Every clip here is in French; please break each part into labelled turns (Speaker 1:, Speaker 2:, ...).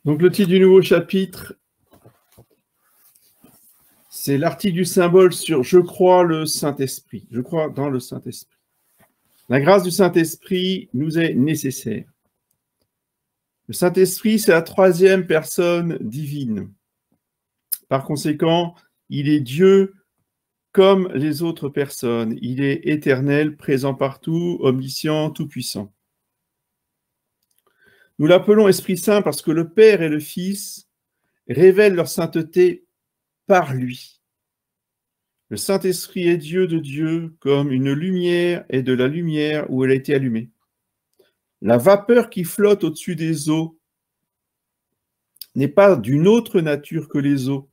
Speaker 1: Donc le titre du nouveau chapitre, c'est l'article du symbole sur « Je crois le Saint-Esprit ». Je crois dans le Saint-Esprit. La grâce du Saint-Esprit nous est nécessaire. Le Saint-Esprit, c'est la troisième personne divine. Par conséquent, il est Dieu comme les autres personnes. Il est éternel, présent partout, omniscient, tout-puissant. Nous l'appelons Esprit Saint parce que le Père et le Fils révèlent leur sainteté par lui. Le Saint-Esprit est Dieu de Dieu, comme une lumière est de la lumière où elle a été allumée. La vapeur qui flotte au-dessus des eaux n'est pas d'une autre nature que les eaux.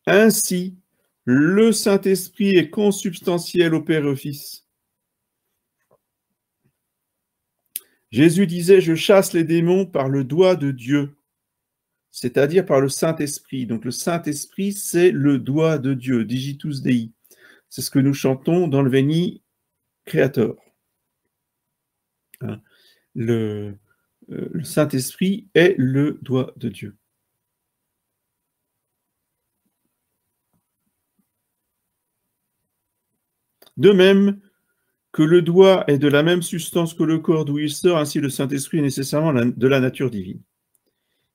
Speaker 1: Ainsi, le Saint-Esprit est consubstantiel au Père et au Fils. Jésus disait « Je chasse les démons par le doigt de Dieu », c'est-à-dire par le Saint-Esprit. Donc le Saint-Esprit, c'est le doigt de Dieu, Digitus Dei. C'est ce que nous chantons dans le Veni Creator. Le Saint-Esprit est le doigt de Dieu. De même que le doigt est de la même substance que le corps d'où il sort, ainsi le Saint-Esprit est nécessairement de la nature divine.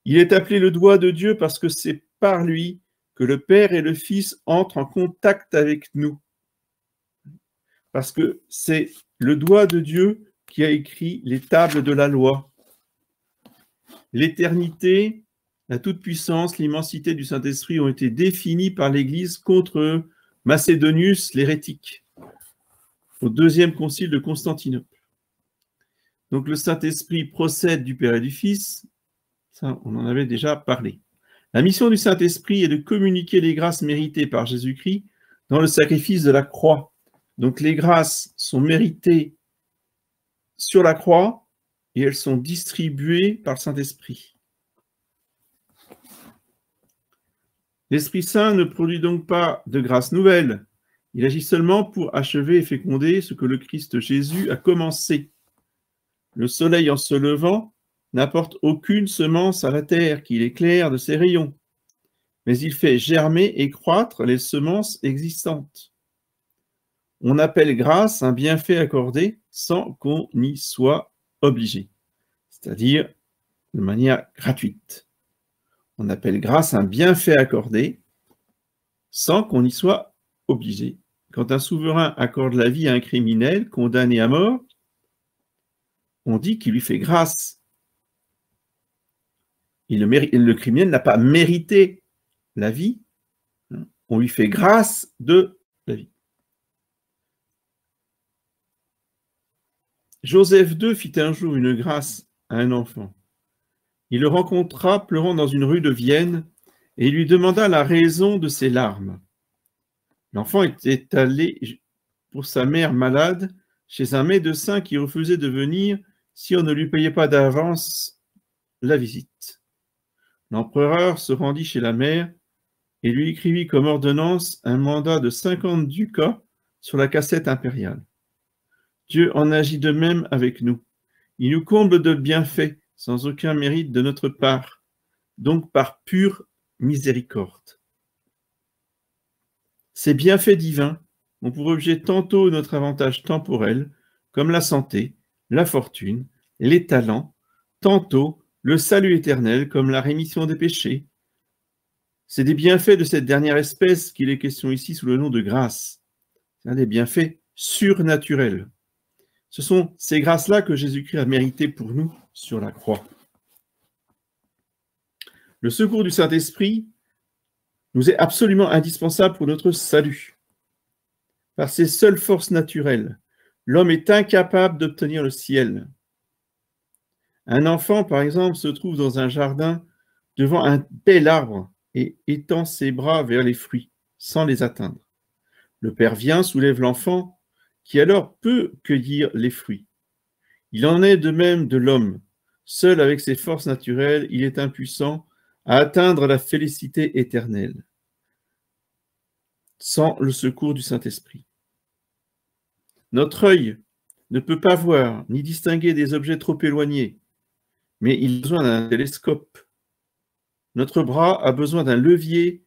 Speaker 1: Il est appelé le doigt de Dieu parce que c'est par lui que le Père et le Fils entrent en contact avec nous. Parce que c'est le doigt de Dieu qui a écrit les tables de la loi. L'éternité, la toute-puissance, l'immensité du Saint-Esprit ont été définies par l'Église contre Macédonius, l'hérétique, au deuxième concile de Constantinople. Donc le Saint-Esprit procède du Père et du Fils, ça on en avait déjà parlé. La mission du Saint-Esprit est de communiquer les grâces méritées par Jésus-Christ dans le sacrifice de la croix. Donc les grâces sont méritées sur la croix et elles sont distribuées par le Saint-Esprit. L'Esprit Saint ne produit donc pas de grâce nouvelle. Il agit seulement pour achever et féconder ce que le Christ Jésus a commencé. Le soleil en se levant n'apporte aucune semence à la terre qu'il éclaire de ses rayons, mais il fait germer et croître les semences existantes. On appelle grâce un bienfait accordé sans qu'on y soit obligé, c'est-à-dire de manière gratuite. On appelle grâce un bienfait accordé sans qu'on y soit obligé. Quand un souverain accorde la vie à un criminel condamné à mort, on dit qu'il lui fait grâce. Le criminel n'a pas mérité la vie, on lui fait grâce de la vie. Joseph II fit un jour une grâce à un enfant. Il le rencontra pleurant dans une rue de Vienne et il lui demanda la raison de ses larmes. L'enfant était allé pour sa mère malade chez un médecin qui refusait de venir si on ne lui payait pas d'avance la visite. L'empereur se rendit chez la mère et lui écrivit comme ordonnance un mandat de 50 ducats sur la cassette impériale. Dieu en agit de même avec nous. Il nous comble de bienfaits sans aucun mérite de notre part, donc par pure miséricorde. Ces bienfaits divins ont pour objet tantôt notre avantage temporel, comme la santé, la fortune, les talents, tantôt le salut éternel, comme la rémission des péchés. C'est des bienfaits de cette dernière espèce qu'il est question ici sous le nom de grâce. C'est des bienfaits surnaturels. Ce sont ces grâces-là que Jésus-Christ a méritées pour nous sur la croix. Le secours du Saint-Esprit nous est absolument indispensable pour notre salut. Par ses seules forces naturelles, l'homme est incapable d'obtenir le ciel. Un enfant, par exemple, se trouve dans un jardin devant un bel arbre et étend ses bras vers les fruits, sans les atteindre. Le père vient, soulève l'enfant, qui alors peut cueillir les fruits. Il en est de même de l'homme. Seul avec ses forces naturelles, il est impuissant à atteindre la félicité éternelle, sans le secours du Saint-Esprit. Notre œil ne peut pas voir ni distinguer des objets trop éloignés, mais il a besoin d'un télescope Notre bras a besoin d'un levier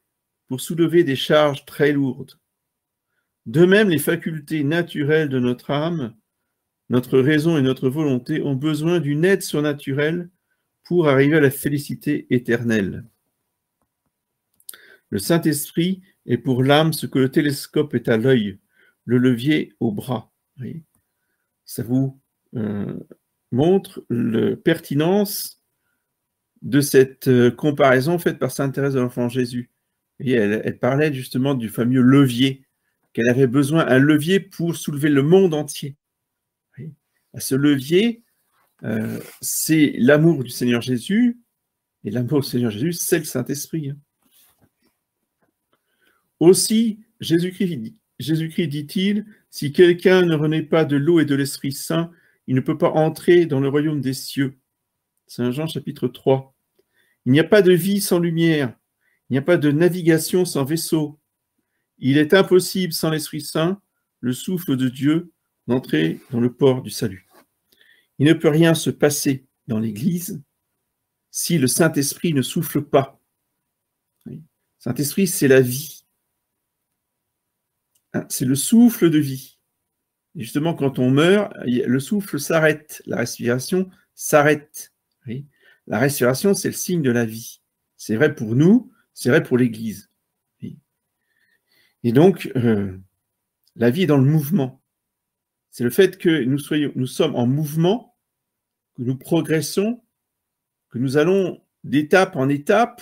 Speaker 1: pour soulever des charges très lourdes. De même, les facultés naturelles de notre âme, notre raison et notre volonté ont besoin d'une aide surnaturelle pour arriver à la félicité éternelle. Le Saint-Esprit est pour l'âme ce que le télescope est à l'œil, le levier au bras. Oui. Ça vous montre la pertinence de cette comparaison faite par Sainte Thérèse de l'Enfant Jésus. Et elle parlait justement du fameux levier, qu'elle avait besoin d'un levier pour soulever le monde entier. Oui. Ce levier, c'est l'amour du Seigneur Jésus, et l'amour du Seigneur Jésus, c'est le Saint-Esprit. Aussi, Jésus-Christ dit-il, si quelqu'un ne renaît pas de l'eau et de l'Esprit Saint, il ne peut pas entrer dans le royaume des cieux. Saint Jean chapitre 3. Il n'y a pas de vie sans lumière, il n'y a pas de navigation sans vaisseau. Il est impossible sans l'Esprit Saint, le souffle de Dieu, d'entrer dans le port du salut. Il ne peut rien se passer dans l'Église si le Saint-Esprit ne souffle pas. Le Saint-Esprit, c'est la vie. C'est le souffle de vie. Et justement, quand on meurt, le souffle s'arrête, la respiration s'arrête. Oui. La respiration, c'est le signe de la vie. C'est vrai pour nous, c'est vrai pour l'Église. Oui. Et donc, la vie est dans le mouvement. C'est le fait que nous sommes en mouvement, que nous progressons, que nous allons d'étape en étape.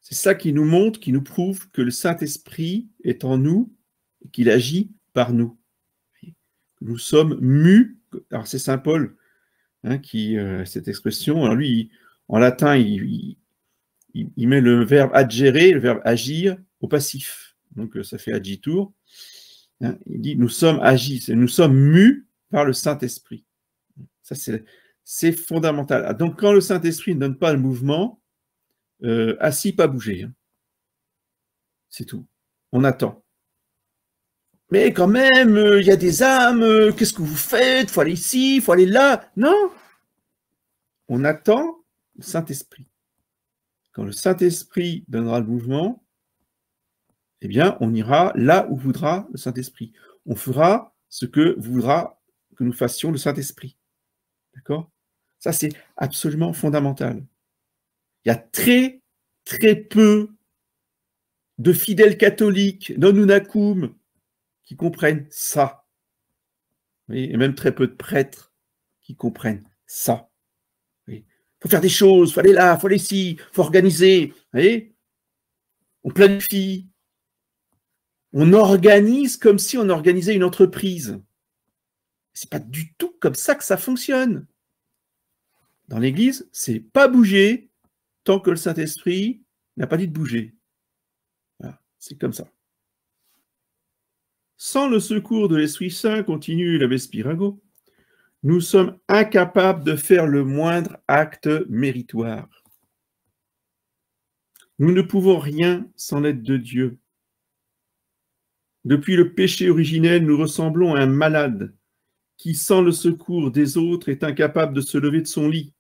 Speaker 1: C'est ça qui nous montre, qui nous prouve que le Saint-Esprit est en nous et qu'il agit par nous. Nous sommes mus. Alors c'est Saint Paul qui cette expression. Alors lui, en latin, il met le verbe agere, le verbe agir, au passif. Donc ça fait agitur. Il dit nous sommes agis, nous sommes mus par le Saint-Esprit. Ça c'est fondamental. Donc quand le Saint-Esprit ne donne pas le mouvement, assis, pas bouger. C'est tout. On attend. Mais quand même, il y a des âmes, qu'est-ce que vous faites? Il faut aller ici, il faut aller là. Non. On attend le Saint-Esprit. Quand le Saint-Esprit donnera le mouvement, eh bien, on ira là où voudra le Saint-Esprit. On fera ce que voudra que nous fassions le Saint-Esprit. D'accord? Ça, c'est absolument fondamental. Il y a très, très peu de fidèles catholiques, non-unacum, qui comprennent ça. Oui, et même très peu de prêtres qui comprennent ça. Il faut faire des choses, il faut aller là, il faut aller ici, il faut organiser. Voyez, on planifie, on organise comme si on organisait une entreprise. Ce n'est pas du tout comme ça que ça fonctionne. Dans l'Église, c'est pas bouger tant que le Saint-Esprit n'a pas dit de bouger. Voilà, c'est comme ça. Sans le secours de l'Esprit Saint, continue l'abbé Spirago, nous sommes incapables de faire le moindre acte méritoire. Nous ne pouvons rien sans l'aide de Dieu. Depuis le péché originel, nous ressemblons à un malade qui, sans le secours des autres, est incapable de se lever de son lit.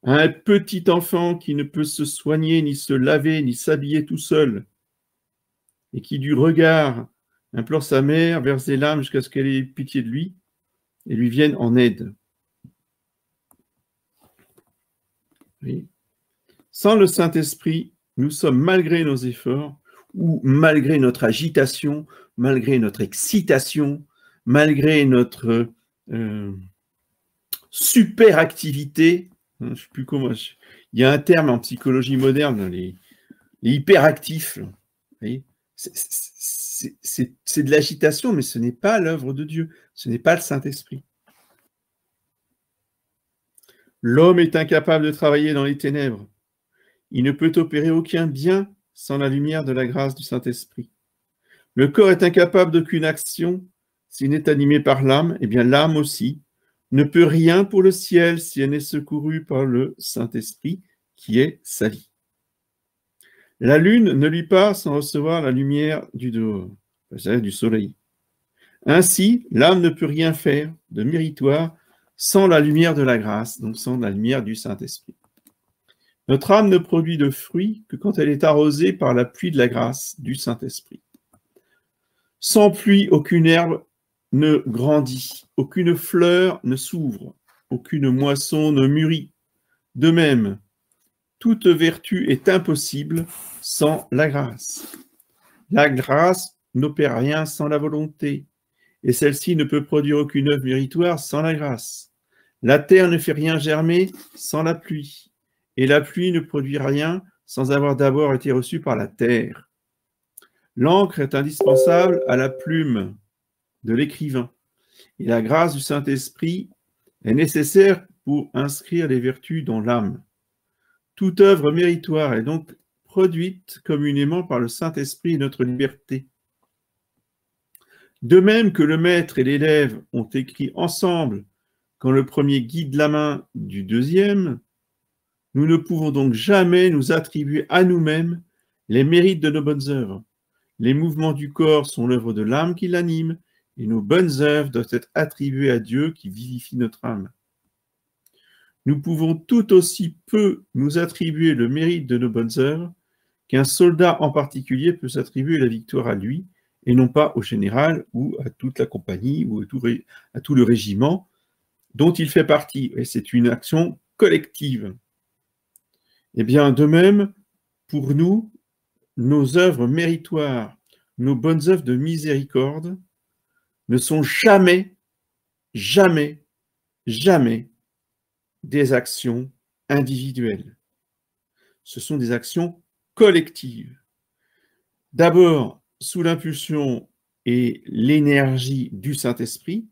Speaker 1: À un petit enfant qui ne peut se soigner, ni se laver, ni s'habiller tout seul, et qui, du regard, implore sa mère, verse des larmes jusqu'à ce qu'elle ait pitié de lui et lui vienne en aide. Oui. Sans le Saint-Esprit, nous sommes, malgré nos efforts, ou malgré notre agitation, malgré notre excitation, malgré notre super activité, je sais plus comment, il y a un terme en psychologie moderne, les hyperactifs. C'est de l'agitation, mais ce n'est pas l'œuvre de Dieu, ce n'est pas le Saint-Esprit. L'homme est incapable de travailler dans les ténèbres. Il ne peut opérer aucun bien sans la lumière de la grâce du Saint-Esprit. Le corps est incapable d'aucune action s'il n'est animé par l'âme, et bien l'âme aussi ne peut rien pour le ciel si elle n'est secourue par le Saint-Esprit, qui est sa vie. La lune ne luit pas sans recevoir la lumière du dehors, c'est-à-dire du soleil. Ainsi, l'âme ne peut rien faire de méritoire sans la lumière de la grâce, donc sans la lumière du Saint-Esprit. Notre âme ne produit de fruits que quand elle est arrosée par la pluie de la grâce du Saint-Esprit. Sans pluie, aucune herbe ne grandit, aucune fleur ne s'ouvre, aucune moisson ne mûrit. De même, toute vertu est impossible sans la grâce. La grâce n'opère rien sans la volonté, et celle-ci ne peut produire aucune œuvre méritoire sans la grâce. La terre ne fait rien germer sans la pluie, et la pluie ne produit rien sans avoir d'abord été reçue par la terre. L'encre est indispensable à la plume de l'écrivain, et la grâce du Saint-Esprit est nécessaire pour inscrire les vertus dans l'âme. Toute œuvre méritoire est donc produite communément par le Saint-Esprit et notre liberté. De même que le maître et l'élève ont écrit ensemble quand le premier guide la main du deuxième, nous ne pouvons donc jamais nous attribuer à nous-mêmes les mérites de nos bonnes œuvres. Les mouvements du corps sont l'œuvre de l'âme qui l'anime, et nos bonnes œuvres doivent être attribuées à Dieu qui vivifie notre âme. Nous pouvons tout aussi peu nous attribuer le mérite de nos bonnes œuvres qu'un soldat en particulier peut s'attribuer la victoire à lui, et non pas au général ou à toute la compagnie ou à tout le régiment dont il fait partie. Et c'est une action collective. Eh bien, de même, pour nous, nos œuvres méritoires, nos bonnes œuvres de miséricorde ne sont jamais, jamais, jamais des actions individuelles. Ce sont des actions collectives. D'abord, sous l'impulsion et l'énergie du Saint-Esprit,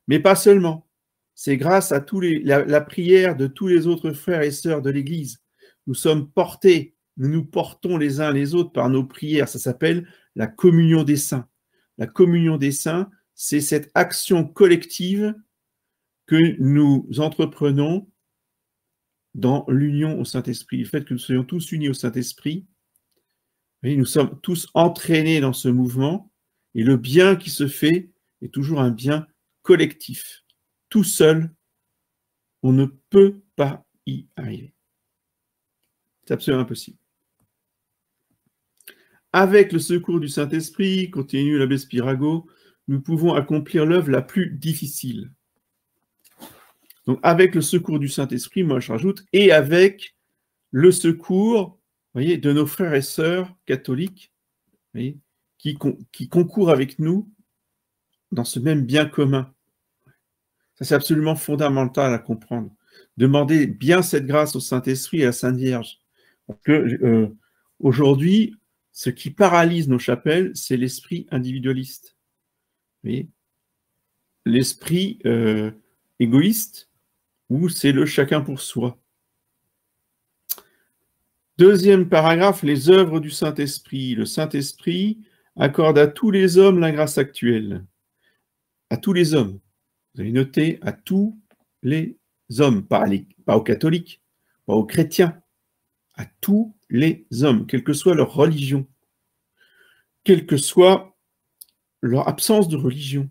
Speaker 1: mais pas seulement. C'est grâce à la prière de tous les autres frères et sœurs de l'Église. Nous sommes portés, nous nous portons les uns les autres par nos prières. Ça s'appelle la communion des saints. La communion des saints, c'est cette action collective que nous entreprenons dans l'union au Saint-Esprit. Le fait que nous soyons tous unis au Saint-Esprit, nous sommes tous entraînés dans ce mouvement, et le bien qui se fait est toujours un bien collectif. Tout seul, on ne peut pas y arriver. C'est absolument impossible. Avec le secours du Saint-Esprit, continue l'abbé Spirago, nous pouvons accomplir l'œuvre la plus difficile. Donc, avec le secours du Saint-Esprit, moi je rajoute, et avec le secours, voyez, de nos frères et sœurs catholiques, voyez, qui concourent avec nous dans ce même bien commun. Ça, c'est absolument fondamental à comprendre. Demandez bien cette grâce au Saint-Esprit et à la Sainte Vierge. Parce que aujourd'hui, ce qui paralyse nos chapelles, c'est l'esprit individualiste. L'esprit égoïste, où c'est le chacun pour soi. Deuxième paragraphe, les œuvres du Saint-Esprit. Le Saint-Esprit accorde à tous les hommes la grâce actuelle. À tous les hommes. Vous avez noté, à tous les hommes, pas aux catholiques, pas aux chrétiens, à tous les hommes, quelle que soit leur religion, quelle que soit leur absence de religion.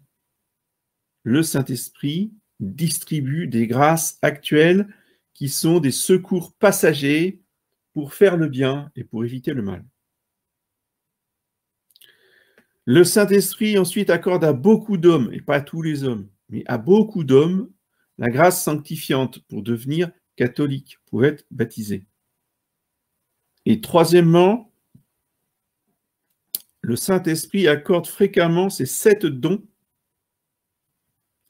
Speaker 1: Le Saint-Esprit distribue des grâces actuelles qui sont des secours passagers pour faire le bien et pour éviter le mal. Le Saint-Esprit ensuite accorde à beaucoup d'hommes, et pas à tous les hommes, mais à beaucoup d'hommes, la grâce sanctifiante pour devenir catholique, pour être baptisé. Et troisièmement, le Saint-Esprit accorde fréquemment ces 7 dons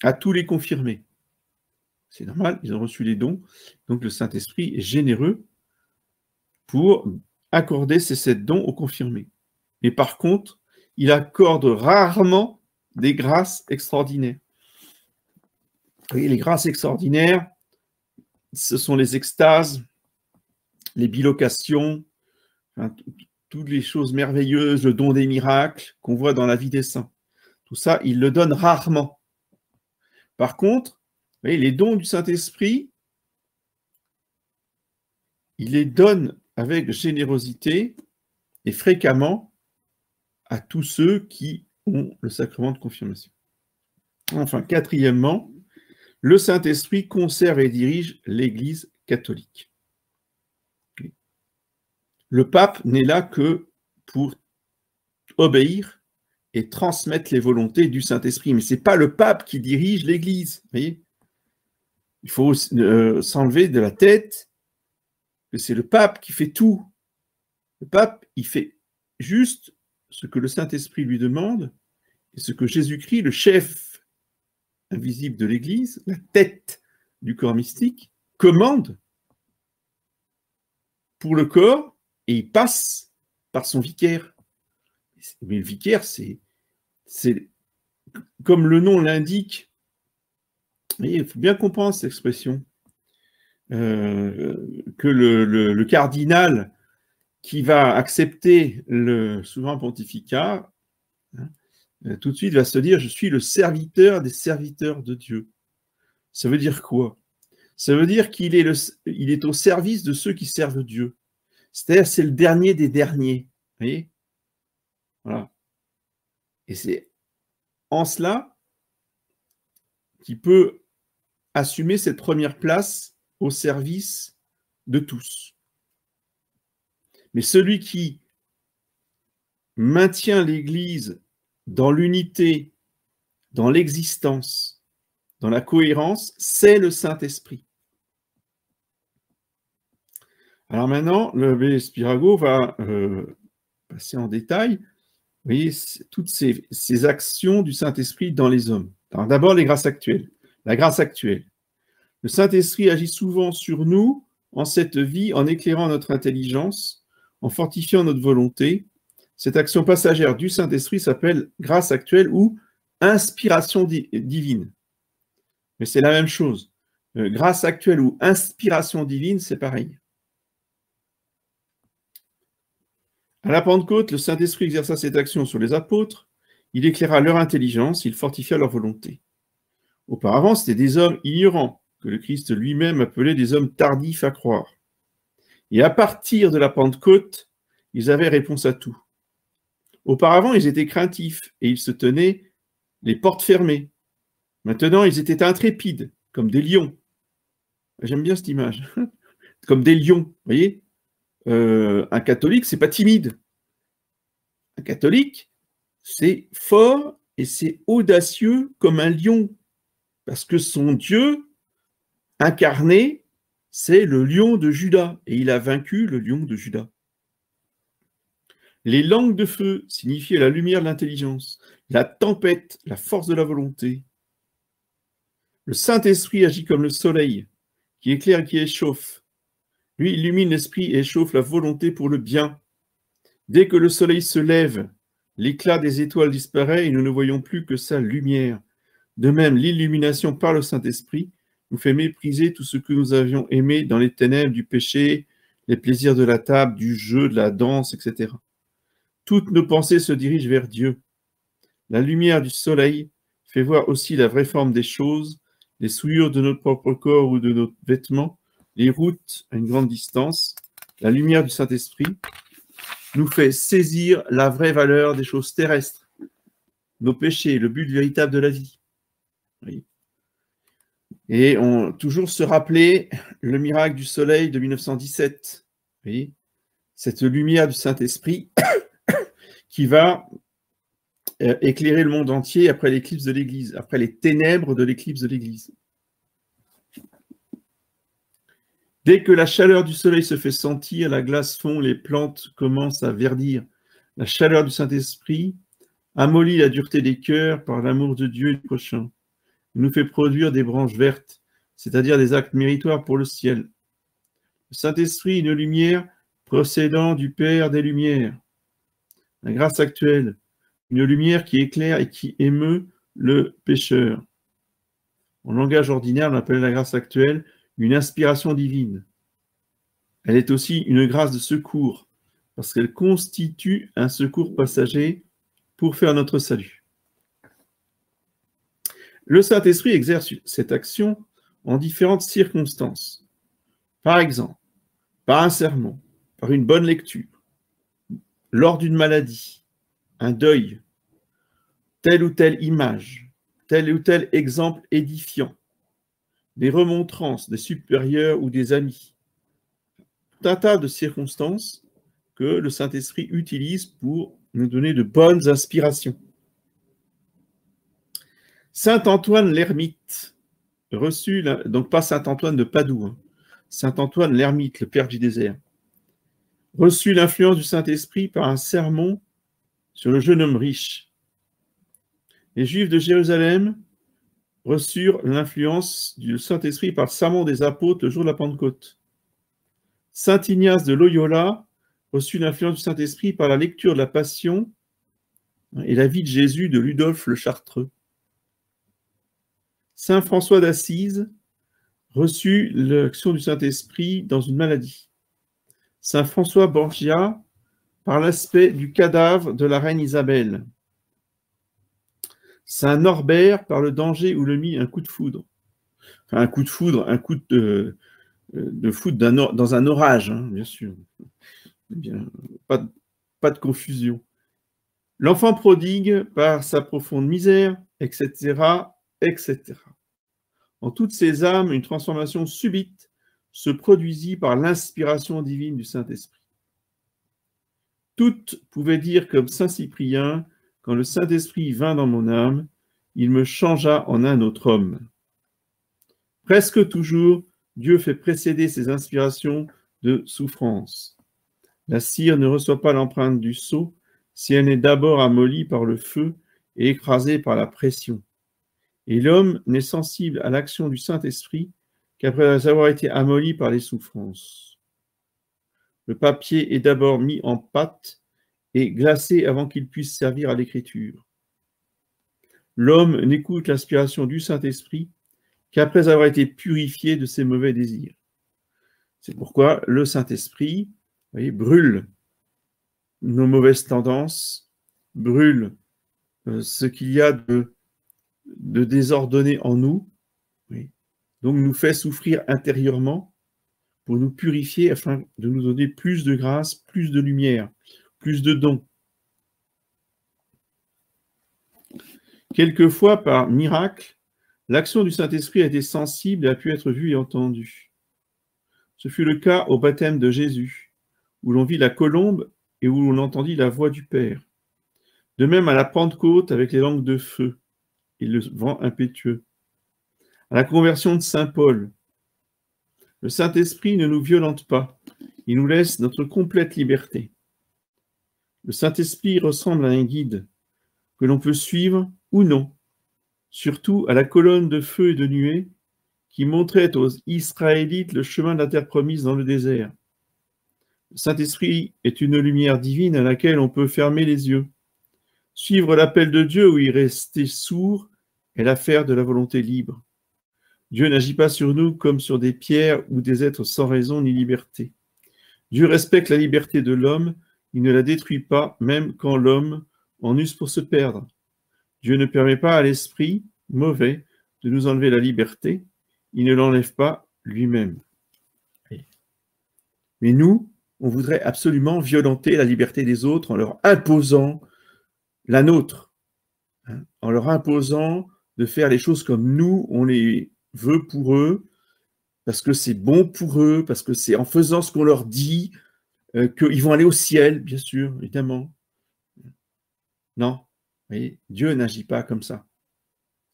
Speaker 1: à tous les confirmés. C'est normal, ils ont reçu les dons, donc le Saint-Esprit est généreux pour accorder ces 7 dons aux confirmés. Mais par contre, il accorde rarement des grâces extraordinaires. Et les grâces extraordinaires, ce sont les extases, les bilocations, enfin, toutes les choses merveilleuses, le don des miracles qu'on voit dans la vie des saints. Tout ça, il le donne rarement. Par contre, vous voyez, les dons du Saint-Esprit, il les donne avec générosité et fréquemment à tous ceux qui ont le sacrement de confirmation. Enfin, quatrièmement, le Saint-Esprit conserve et dirige l'Église catholique. Le pape n'est là que pour obéir et transmettre les volontés du Saint-Esprit. Mais ce n'est pas le pape qui dirige l'Église. Voyez, il faut s'enlever de la tête que c'est le pape qui fait tout. Le pape, il fait juste ce que le Saint-Esprit lui demande et ce que Jésus-Christ, le chef invisible de l'Église, la tête du corps mystique, commande pour le corps, et il passe par son vicaire. Mais le vicaire, c'est comme le nom l'indique. Il faut bien comprendre cette expression. Que le cardinal qui va accepter le souverain pontificat, tout de suite va se dire « je suis le serviteur des serviteurs de Dieu ». Ça veut dire quoi? Ça veut dire qu'il est au service de ceux qui servent Dieu. C'est-à-dire c'est le dernier des derniers. Vous voyez? Voilà. Et c'est en cela qu'il peut assumer cette première place au service de tous. Mais celui qui maintient l'Église dans l'unité, dans l'existence, dans la cohérence, c'est le Saint-Esprit. Alors maintenant, le Spirago va passer en détail, vous voyez, toutes ces actions du Saint-Esprit dans les hommes. Alors d'abord, les grâces actuelles. La grâce actuelle. Le Saint-Esprit agit souvent sur nous en cette vie, en éclairant notre intelligence, en fortifiant notre volonté. Cette action passagère du Saint-Esprit s'appelle grâce actuelle ou inspiration divine. Mais c'est la même chose. Grâce actuelle ou inspiration divine, c'est pareil. À la Pentecôte, le Saint-Esprit exerça cette action sur les apôtres. Il éclaira leur intelligence, il fortifia leur volonté. Auparavant, c'était des hommes ignorants, que le Christ lui-même appelait des hommes tardifs à croire. Et à partir de la Pentecôte, ils avaient réponse à tout. Auparavant, ils étaient craintifs et ils se tenaient les portes fermées. Maintenant, ils étaient intrépides, comme des lions. J'aime bien cette image. Comme des lions, vous voyez. Un catholique, c'est pas timide. Un catholique, c'est fort et c'est audacieux comme un lion. Parce que son Dieu incarné, c'est le lion de Juda. Et il a vaincu le lion de Juda. Les langues de feu signifiaient la lumière de l'intelligence, la tempête, la force de la volonté. Le Saint-Esprit agit comme le soleil, qui éclaire et qui échauffe. Lui illumine l'esprit et échauffe la volonté pour le bien. Dès que le soleil se lève, l'éclat des étoiles disparaît et nous ne voyons plus que sa lumière. De même, l'illumination par le Saint-Esprit nous fait mépriser tout ce que nous avions aimé dans les ténèbres du péché, les plaisirs de la table, du jeu, de la danse, etc. Toutes nos pensées se dirigent vers Dieu. La lumière du soleil fait voir aussi la vraie forme des choses, les souillures de notre propre corps ou de nos vêtements, les routes à une grande distance. La lumière du Saint-Esprit nous fait saisir la vraie valeur des choses terrestres, nos péchés, le but véritable de la vie. Oui. Et toujours se rappeler le miracle du soleil de 1917. Oui. Cette lumière du Saint-Esprit qui va éclairer le monde entier après l'éclipse de l'Église, après les ténèbres de l'éclipse de l'Église. Dès que la chaleur du soleil se fait sentir, la glace fond, les plantes commencent à verdir. La chaleur du Saint-Esprit amollit la dureté des cœurs par l'amour de Dieu et du prochain. Il nous fait produire des branches vertes, c'est-à-dire des actes méritoires pour le ciel. Le Saint-Esprit, une lumière procédant du Père des Lumières. La grâce actuelle, une lumière qui éclaire et qui émeut le pécheur. En langage ordinaire, on appelle la grâce actuelle une inspiration divine. Elle est aussi une grâce de secours, parce qu'elle constitue un secours passager pour faire notre salut. Le Saint-Esprit exerce cette action en différentes circonstances. Par exemple, par un sermon, par une bonne lecture, lors d'une maladie, un deuil, telle ou telle image, tel ou tel exemple édifiant, des remontrances des supérieurs ou des amis. Tout un tas de circonstances que le Saint-Esprit utilise pour nous donner de bonnes inspirations. Saint Antoine l'Ermite reçut, donc pas Saint Antoine de Padoue, hein, Saint Antoine l'Ermite, le père du désert, reçut l'influence du Saint-Esprit par un sermon sur le jeune homme riche. Les Juifs de Jérusalem reçurent l'influence du Saint-Esprit par le sermon des apôtres le jour de la Pentecôte. Saint Ignace de Loyola reçut l'influence du Saint-Esprit par la lecture de la Passion et la vie de Jésus de Ludolphe le Chartreux. Saint François d'Assise reçut l'action du Saint-Esprit dans une maladie. Saint François Borgia par l'aspect du cadavre de la reine Isabelle. Saint Norbert par le danger où le mit un coup de foudre. Enfin, un coup de foudre, un coup de foudre dans un orage, hein, bien sûr. Bien, pas de confusion. L'enfant prodigue par sa profonde misère, etc., etc. En toutes ces âmes, une transformation subite se produisit par l'inspiration divine du Saint-Esprit. Toutes pouvaient dire comme saint Cyprien, quand le Saint-Esprit vint dans mon âme, il me changea en un autre homme. Presque toujours, Dieu fait précéder ses inspirations de souffrance. La cire ne reçoit pas l'empreinte du sceau si elle n'est d'abord amollie par le feu et écrasée par la pression. Et l'homme n'est sensible à l'action du Saint-Esprit qu'après avoir été amolli par les souffrances. Le papier est d'abord mis en pâte et glacé avant qu'il puisse servir à l'écriture. L'homme n'écoute l'inspiration du Saint-Esprit qu'après avoir été purifié de ses mauvais désirs. C'est pourquoi le Saint-Esprit, brûle nos mauvaises tendances, brûle ce qu'il y a de désordonné en nous, oui. Donc nous fait souffrir intérieurement pour nous purifier afin de nous donner plus de grâce, plus de lumière, plus de dons. Quelquefois, par miracle, l'action du Saint-Esprit a été sensible et a pu être vue et entendue. Ce fut le cas au baptême de Jésus, où l'on vit la colombe et où l'on entendit la voix du Père. De même à la Pentecôte avec les langues de feu et le vent impétueux. À la conversion de saint Paul, le Saint-Esprit ne nous violente pas, il nous laisse notre complète liberté. Le Saint-Esprit ressemble à un guide que l'on peut suivre ou non, surtout à la colonne de feu et de nuée qui montrait aux Israélites le chemin de la terre promise dans le désert. Le Saint-Esprit est une lumière divine à laquelle on peut fermer les yeux. Suivre l'appel de Dieu ou y rester sourd est l'affaire de la volonté libre. Dieu n'agit pas sur nous comme sur des pierres ou des êtres sans raison ni liberté. Dieu respecte la liberté de l'homme, il ne la détruit pas, même quand l'homme en use pour se perdre. Dieu ne permet pas à l'esprit mauvais de nous enlever la liberté, il ne l'enlève pas lui-même. Mais nous, on voudrait absolument violenter la liberté des autres en leur imposant la nôtre, hein, en leur imposant de faire les choses comme nous, on les veut pour eux, parce que c'est bon pour eux, parce que c'est en faisant ce qu'on leur dit qu'ils vont aller au ciel, bien sûr, évidemment. Non, vous voyez, Dieu n'agit pas comme ça.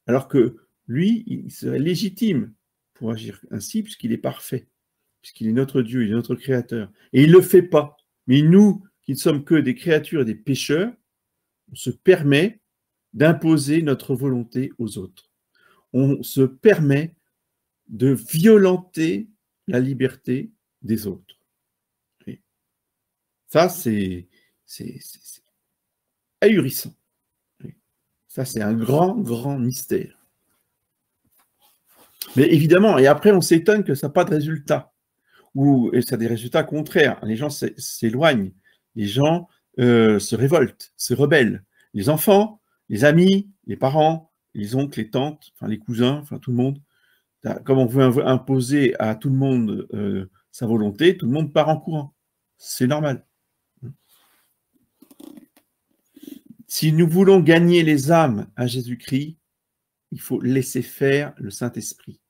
Speaker 1: Alors que lui, il serait légitime pour agir ainsi, puisqu'il est parfait, puisqu'il est notre Dieu, il est notre Créateur. Et il ne le fait pas. Mais nous, qui ne sommes que des créatures et des pécheurs, on se permet d'imposer notre volonté aux autres. On se permet de violenter la liberté des autres. Et ça, c'est ahurissant. Ça, c'est un grand, grand mystère. Mais évidemment, et après, on s'étonne que ça n'a pas de résultat. Et ça a des résultats contraires. Les gens s'éloignent, les gens se révoltent, se rebellent. Les enfants, les amis, les parents, les oncles, les tantes, enfin les cousins, enfin tout le monde. Comme on veut imposer à tout le monde sa volonté, tout le monde part en courant. C'est normal. Si nous voulons gagner les âmes à Jésus-Christ, il faut laisser faire le Saint-Esprit.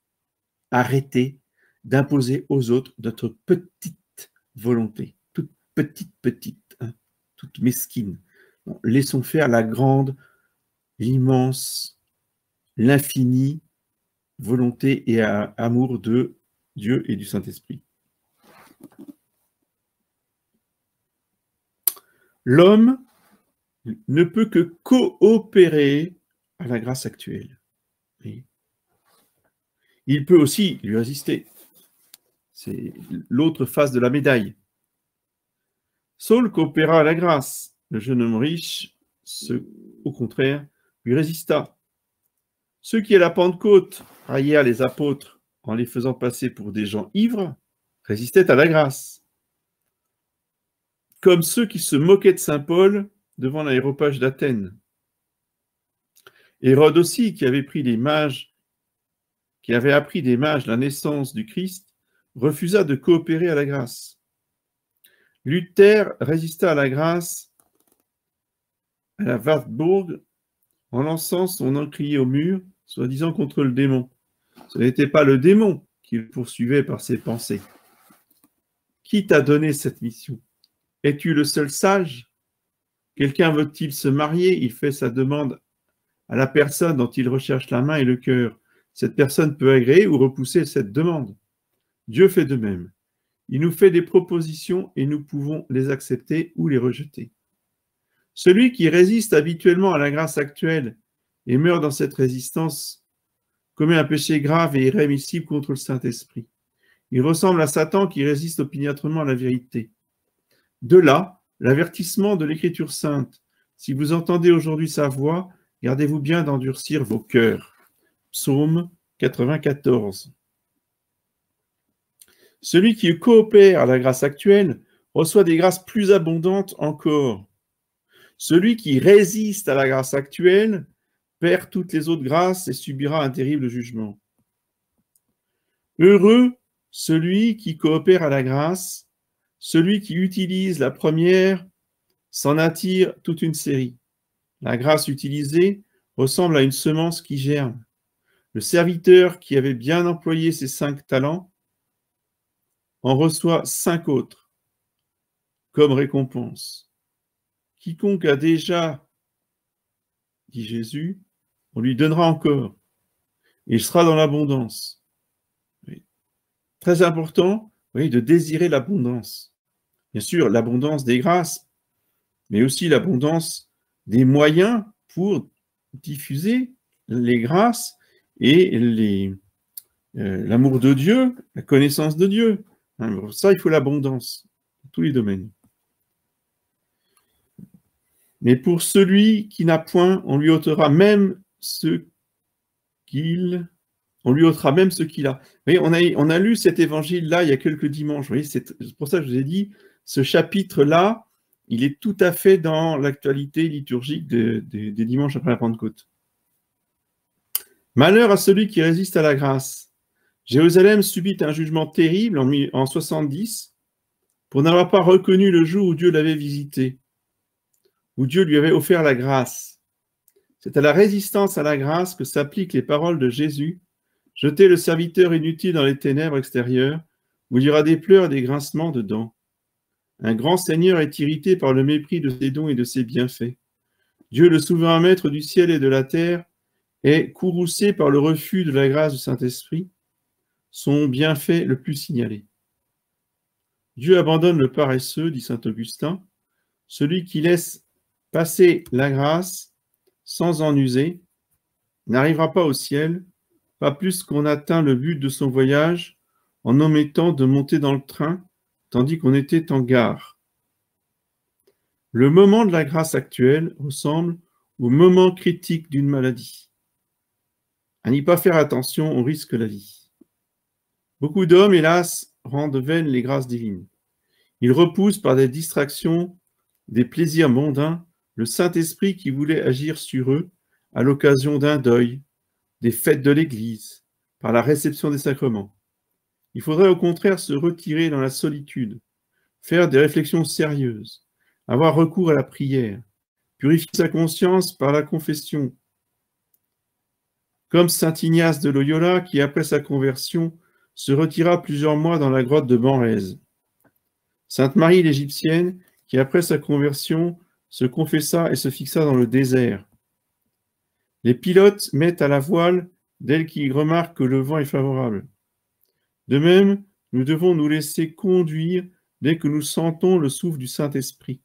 Speaker 1: Arrêter d'imposer aux autres notre petite volonté, toute petite, hein, toute mesquine. Non, laissons faire la grande, l'immense, l'infini volonté et amour de Dieu et du Saint-Esprit. L'homme ne peut que coopérer à la grâce actuelle. Il peut aussi lui résister. C'est l'autre face de la médaille. Saul coopéra à la grâce. Le jeune homme riche, au contraire, lui résista. Ceux qui, à la Pentecôte, raillèrent les apôtres en les faisant passer pour des gens ivres, résistaient à la grâce. Comme ceux qui se moquaient de saint Paul devant l'aéropage d'Athènes. Hérode aussi, qui avait appris des mages la naissance du Christ, refusa de coopérer à la grâce. Luther résista à la grâce à la Wartburg en lançant son encrier au mur, soi-disant contre le démon. Ce n'était pas le démon qu'il poursuivait par ses pensées. Qui t'a donné cette mission? Es-tu le seul sage? Quelqu'un veut-il se marier? Il fait sa demande à la personne dont il recherche la main et le cœur. Cette personne peut agréer ou repousser cette demande. Dieu fait de même. Il nous fait des propositions et nous pouvons les accepter ou les rejeter. Celui qui résiste habituellement à la grâce actuelle et meurt dans cette résistance commet un péché grave et irrémissible contre le Saint-Esprit. Il ressemble à Satan qui résiste opiniâtrement à la vérité. De là, l'avertissement de l'Écriture sainte. Si vous entendez aujourd'hui sa voix, gardez-vous bien d'endurcir vos cœurs. Psaume 94. Celui qui coopère à la grâce actuelle reçoit des grâces plus abondantes encore. Celui qui résiste à la grâce actuelle perd toutes les autres grâces et subira un terrible jugement. Heureux celui qui coopère à la grâce, celui qui utilise la première s'en attire toute une série. La grâce utilisée ressemble à une semence qui germe. Le serviteur qui avait bien employé ses 5 talents en reçoit 5 autres comme récompense. Quiconque a déjà, dit Jésus, on lui donnera encore, et il sera dans l'abondance. Oui. Très important, oui, de désirer l'abondance. Bien sûr, l'abondance des grâces, mais aussi l'abondance des moyens pour diffuser les grâces et l'amour de Dieu, la connaissance de Dieu. Pour ça, il faut l'abondance, dans tous les domaines. Mais pour celui qui n'a point, on lui ôtera même ce qu'il a. Vous voyez, on a lu cet évangile-là il y a quelques dimanches. Vous voyez, c'est pour ça que je vous ai dit, ce chapitre-là, il est tout à fait dans l'actualité liturgique des dimanches après la Pentecôte. Malheur à celui qui résiste à la grâce. Jérusalem subit un jugement terrible en 70 pour n'avoir pas reconnu le jour où Dieu l'avait visité, où Dieu lui avait offert la grâce. C'est à la résistance à la grâce que s'appliquent les paroles de Jésus. Jetez le serviteur inutile dans les ténèbres extérieures, où il y aura des pleurs et des grincements de dents. Un grand Seigneur est irrité par le mépris de ses dons et de ses bienfaits. Dieu, le souverain maître du ciel et de la terre, est courroucé par le refus de la grâce du Saint-Esprit, son bienfait le plus signalé. Dieu abandonne le paresseux, dit saint Augustin, celui qui laisse passer la grâce sans en user, n'arrivera pas au ciel, pas plus qu'on atteint le but de son voyage en omettant de monter dans le train tandis qu'on était en gare. Le moment de la grâce actuelle ressemble au moment critique d'une maladie. À n'y pas faire attention, on risque la vie. Beaucoup d'hommes, hélas, rendent vaines les grâces divines. Ils repoussent par des distractions, des plaisirs mondains, le Saint-Esprit qui voulait agir sur eux à l'occasion d'un deuil, des fêtes de l'Église, par la réception des sacrements. Il faudrait au contraire se retirer dans la solitude, faire des réflexions sérieuses, avoir recours à la prière, purifier sa conscience par la confession. Comme saint Ignace de Loyola qui, après sa conversion, se retira plusieurs mois dans la grotte de Banrès. Sainte Marie l'Égyptienne, qui après sa conversion se confessa et se fixa dans le désert. Les pilotes mettent à la voile dès qu'ils remarquent que le vent est favorable. De même, nous devons nous laisser conduire dès que nous sentons le souffle du Saint-Esprit.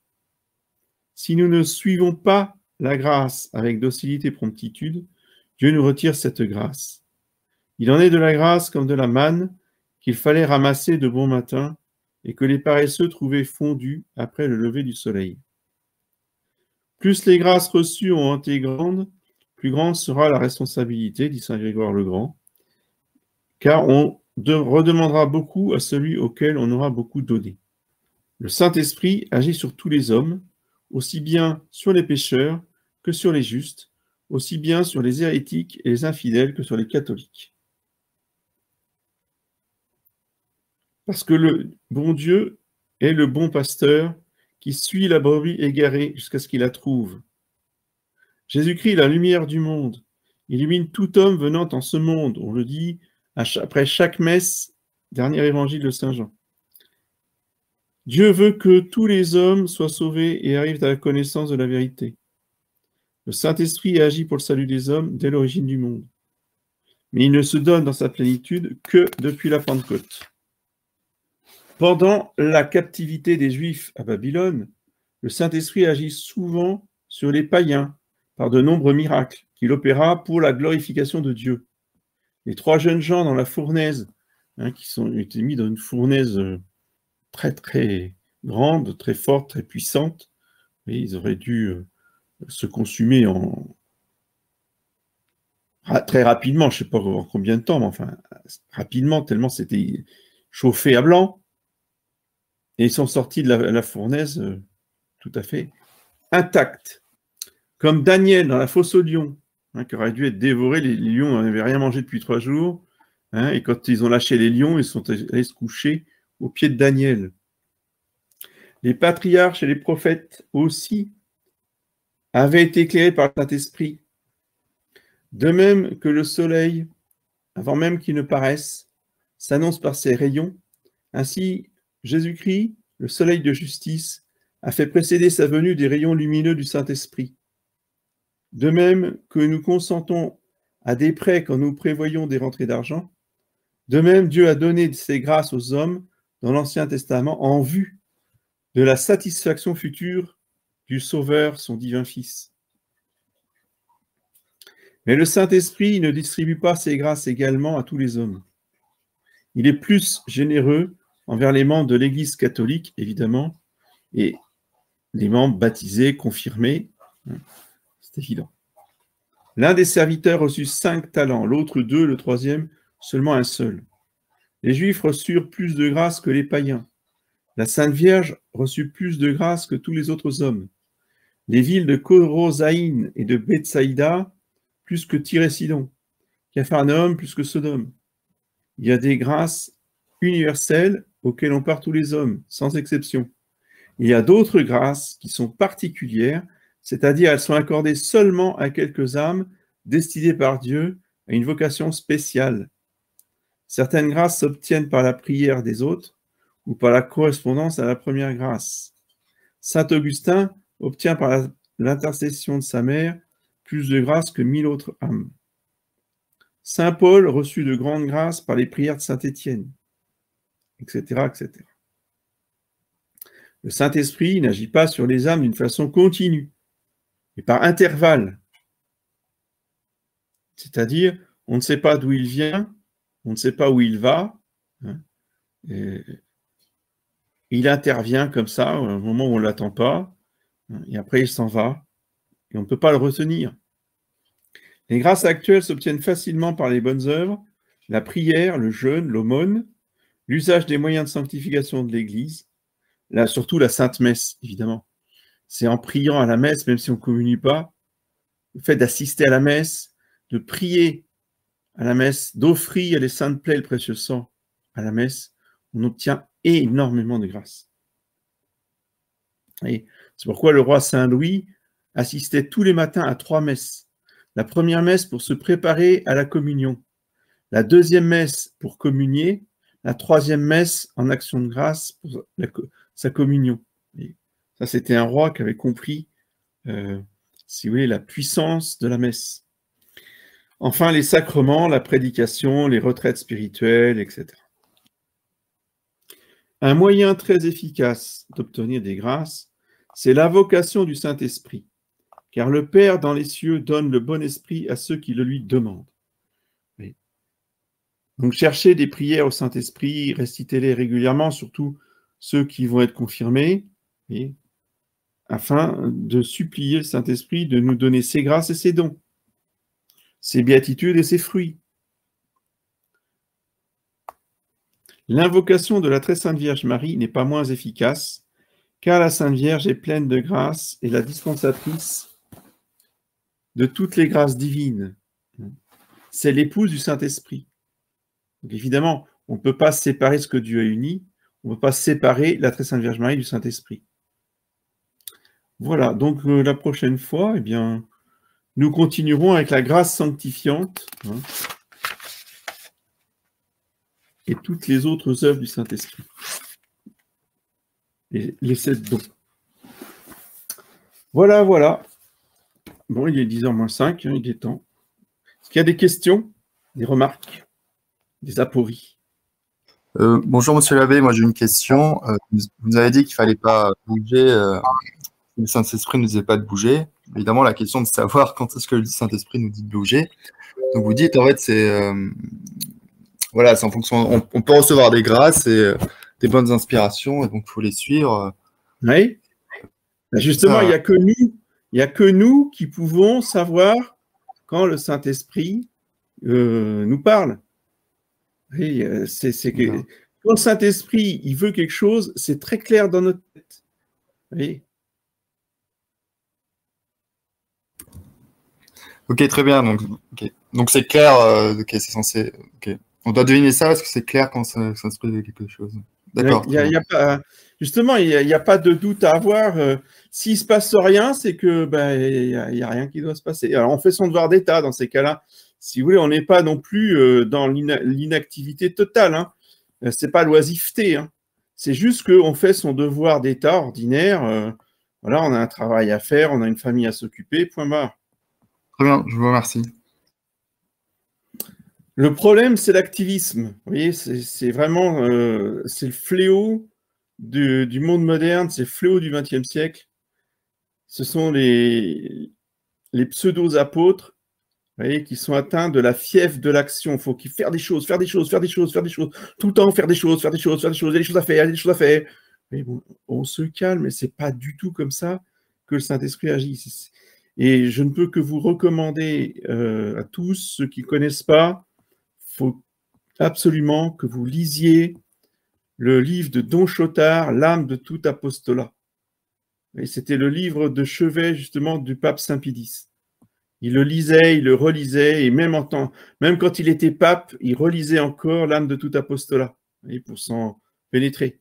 Speaker 1: Si nous ne suivons pas la grâce avec docilité et promptitude, Dieu nous retire cette grâce. Il en est de la grâce comme de la manne qu'il fallait ramasser de bon matin et que les paresseux trouvaient fondue après le lever du soleil. Plus les grâces reçues ont été grandes, plus grande sera la responsabilité, dit saint Grégoire le Grand, car on redemandera beaucoup à celui auquel on aura beaucoup donné. Le Saint-Esprit agit sur tous les hommes, aussi bien sur les pécheurs que sur les justes, aussi bien sur les hérétiques et les infidèles que sur les catholiques. Parce que le bon Dieu est le bon pasteur qui suit la brebis égarée jusqu'à ce qu'il la trouve. Jésus-Christ est la lumière du monde. Il illumine tout homme venant en ce monde. On le dit après chaque messe, dernier évangile de Saint Jean. Dieu veut que tous les hommes soient sauvés et arrivent à la connaissance de la vérité. Le Saint-Esprit agit pour le salut des hommes dès l'origine du monde. Mais il ne se donne dans sa plénitude que depuis la Pentecôte. Pendant la captivité des Juifs à Babylone, le Saint-Esprit agit souvent sur les païens par de nombreux miracles qu'il opéra pour la glorification de Dieu. Les 3 jeunes gens dans la fournaise, qui ont été mis dans une fournaise très très grande, très forte, très puissante, et ils auraient dû se consumer très rapidement, je ne sais pas en combien de temps, mais enfin rapidement, tellement c'était chauffé à blanc. Et ils sont sortis de la fournaise tout à fait intacts. Comme Daniel dans la fosse aux lions, qui aurait dû être dévoré. Les lions n'avaient rien mangé depuis 3 jours. Et quand ils ont lâché les lions, ils sont allés se coucher au pied de Daniel. Les patriarches et les prophètes aussi avaient été éclairés par le Saint-Esprit. De même que le soleil, avant même qu'il ne paraisse, s'annonce par ses rayons, ainsi Jésus-Christ, le soleil de justice, a fait précéder sa venue des rayons lumineux du Saint-Esprit. De même que nous consentons à des prêts quand nous prévoyons des rentrées d'argent, de même Dieu a donné ses grâces aux hommes dans l'Ancien Testament en vue de la satisfaction future du Sauveur, son divin Fils. Mais le Saint-Esprit ne distribue pas ses grâces également à tous les hommes. Il est plus généreux envers les membres de l'Église catholique, évidemment, et les membres baptisés, confirmés, c'est évident. L'un des serviteurs reçut 5 talents, l'autre 2, le 3e seulement un seul. Les Juifs reçurent plus de grâce que les païens. La Sainte Vierge reçut plus de grâce que tous les autres hommes. Les villes de Corosaïn et de Bethsaïda, plus que Tyr et Sidon. Capharnaüm, plus que Sodome. Il y a des grâces universelles auxquelles on part tous les hommes, sans exception. Il y a d'autres grâces qui sont particulières, c'est-à-dire elles sont accordées seulement à quelques âmes destinées par Dieu à une vocation spéciale. Certaines grâces s'obtiennent par la prière des autres ou par la correspondance à la première grâce. Saint Augustin obtient par l'intercession de sa mère plus de grâces que 1000 autres âmes. Saint Paul reçut de grandes grâces par les prières de Saint Étienne, etc., etc. Le Saint-Esprit n'agit pas sur les âmes d'une façon continue, mais par intervalles. C'est-à-dire, on ne sait pas d'où il vient, on ne sait pas où il va, et il intervient comme ça, au moment où on ne l'attend pas, et après il s'en va, et on ne peut pas le retenir. Les grâces actuelles s'obtiennent facilement par les bonnes œuvres, la prière, le jeûne, l'aumône, l'usage des moyens de sanctification de l'Église, là, surtout la Sainte Messe, évidemment. C'est en priant à la messe, même si on ne communie pas, le fait d'assister à la messe, de prier à la messe, d'offrir les saintes plaies, le précieux sang à la messe, on obtient énormément de grâce. Et c'est pourquoi le roi Saint-Louis assistait tous les matins à 3 messes. La première messe pour se préparer à la communion, la deuxième messe pour communier, la troisième messe en action de grâce pour sa communion. Et ça, c'était un roi qui avait compris, si vous voulez, la puissance de la messe. Enfin, les sacrements, la prédication, les retraites spirituelles, etc. Un moyen très efficace d'obtenir des grâces, c'est l'invocation du Saint-Esprit, car le Père dans les cieux donne le bon esprit à ceux qui le lui demandent. Oui. Donc, cherchez des prières au Saint-Esprit, récitez-les régulièrement, surtout ceux qui vont être confirmés, oui, afin de supplier le Saint-Esprit de nous donner ses grâces et ses dons, ses béatitudes et ses fruits. L'invocation de la très sainte Vierge Marie n'est pas moins efficace, car la Sainte Vierge est pleine de grâce et la dispensatrice de toutes les grâces divines. C'est l'épouse du Saint-Esprit. Donc évidemment, on ne peut pas séparer ce que Dieu a uni, on ne peut pas séparer la très sainte Vierge Marie du Saint-Esprit. Voilà, donc la prochaine fois, eh bien, nous continuerons avec la grâce sanctifiante, hein, et toutes les autres œuvres du Saint-Esprit. Et les 7 dons. Voilà, voilà. Bon, il est 10h moins 5, hein, il est temps. Est-ce qu'il y a des questions, des remarques, des apories?
Speaker 2: Bonjour Monsieur l'abbé, moi j'ai une question. Vous nous avez dit qu'il ne fallait pas bouger, le Saint-Esprit ne nous disait pas de bouger. Évidemment, la question de savoir quand est-ce que le Saint-Esprit nous dit de bouger. Donc vous dites en fait c'est voilà, c'est en fonction. On peut recevoir des grâces et des bonnes inspirations, et donc il faut les suivre.
Speaker 1: Oui. Justement, il n'y a que nous qui pouvons savoir quand le Saint-Esprit nous parle. Oui, quand le Saint-Esprit il veut quelque chose, c'est très clair dans notre tête. Oui.
Speaker 2: Ok, très bien. Donc c'est clair. Ok, c'est censé. Ok. On doit deviner ça parce que c'est clair quand ça se passe quelque chose. D'accord.
Speaker 1: Justement, il n'y a pas de doute à avoir. S'il ne se passe rien, c'est que il n'y a rien qui doit se passer. Alors, on fait son devoir d'État dans ces cas-là. Si vous voulez, on n'est pas non plus dans l'inactivité totale. Hein. Ce n'est pas l'oisiveté. Hein. C'est juste qu'on fait son devoir d'État ordinaire. Voilà, on a un travail à faire, on a une famille à s'occuper, point barre.
Speaker 2: Très bien, je vous remercie.
Speaker 1: Le problème, c'est l'activisme. Vous voyez, c'est vraiment c'est le fléau du monde moderne, c'est le fléau du XXe siècle. Ce sont les pseudo-apôtres, vous voyez, qui sont atteints de la fièvre de l'action. Il faut qu'ils fassent des choses, faire des choses, faire des choses, faire des choses, tout le temps faire des choses, faire des choses, faire des choses, il y a des choses à faire, il y a des choses à faire. Mais bon, on se calme, mais c'est pas du tout comme ça que le Saint-Esprit agit. Et je ne peux que vous recommander à tous, ceux qui ne connaissent pas, il faut absolument que vous lisiez le livre de Don Chotard, L'âme de tout apostolat. Et c'était le livre de chevet, justement, du pape Saint-Pie. Il le lisait, il le relisait, et même quand il était pape, il relisait encore L'âme de tout apostolat, pour s'en pénétrer.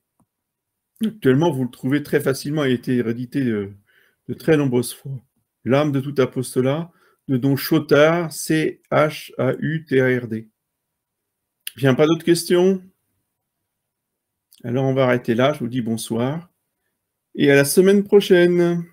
Speaker 1: Actuellement, vous le trouvez très facilement, il a été réédité de très nombreuses fois. L'âme de tout apostolat, de Don Chotard, Chautard. Bien, pas d'autres questions? Alors, on va arrêter là. Je vous dis bonsoir et à la semaine prochaine.